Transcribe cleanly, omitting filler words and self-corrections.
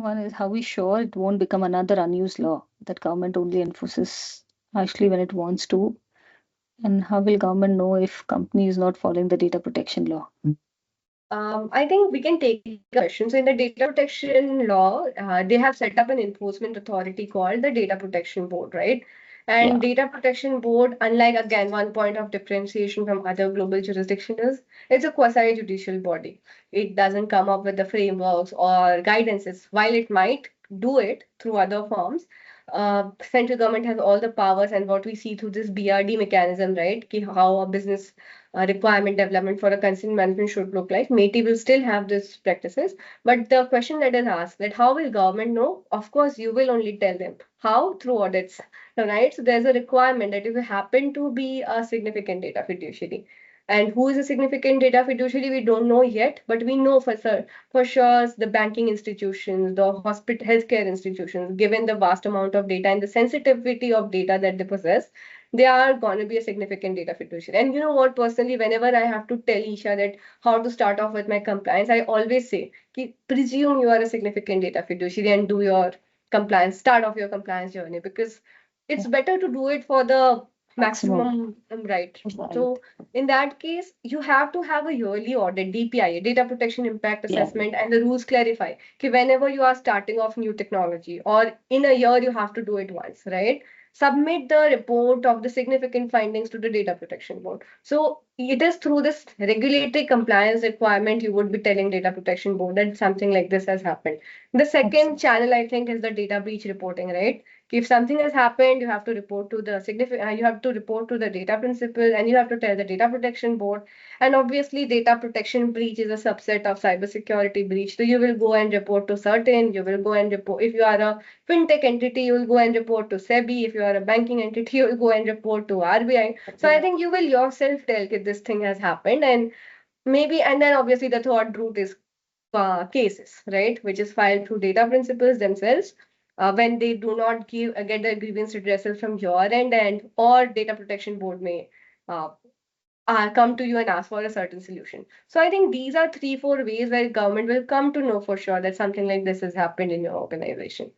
one is, how are we sure it won't become another unused law that government only enforces harshly when it wants to? And how will government know if company is not following the data protection law? I think we can take a question. So in the data protection law, they have set up an enforcement authority called the Data Protection Board, right? Yeah. And Data Protection Board, unlike again, one point of differentiation from other global jurisdictions is it's a quasi-judicial body. It doesn't come up with the frameworks or guidances. While it might do it through other forms, central government has all the powers, and what we see through this BRD mechanism, right? How a business requirement development for a consent management should look like. MeitY will still have these practices, but the question that is asked that how will government know? Of course, you will only tell them. How? Through audits, right? So there's a requirement that if you happen to be a significant data fiduciary, and who is a significant data fiduciary, we don't know yet, but we know for sure the banking institutions, the hospital, healthcare institutions, given the vast amount of data and the sensitivity of data that they possess, they are going to be a significant data fiduciary. And you know what, personally, whenever I have to tell Isha that how to start off with my compliance, I always say, presume you are a significant data fiduciary and do your compliance, start off your compliance journey, because it's better to do it for the maximum right. So in that case, you have to have a yearly audit, DPI, data protection impact assessment, and the rules clarify. Okay, whenever you are starting off new technology, or in a year, you have to do it once, right? Submit the report of the significant findings to the Data Protection Board. So it is through this regulatory compliance requirement you would be telling Data Protection Board that something like this has happened. The second channel, I think, is the data breach reporting, right? If something has happened, you have to report to the you have to report to the data principal, and you have to tell the Data Protection Board. And obviously, data protection breach is a subset of cybersecurity breach. So you will go and report to certain. You will go and report if you are a fintech entity, you will go and report to SEBI. If you are a banking entity, you will go and report to RBI. So I think you will yourself tell that this thing has happened, and maybe, and then obviously the third route is cases, right, which is filed through data principals themselves. When they do not get the grievance redressal from your end, and or data protection board may uh, come to you and ask for a certain solution. So I think these are 3-4 ways where government will come to know for sure that something like this has happened in your organization.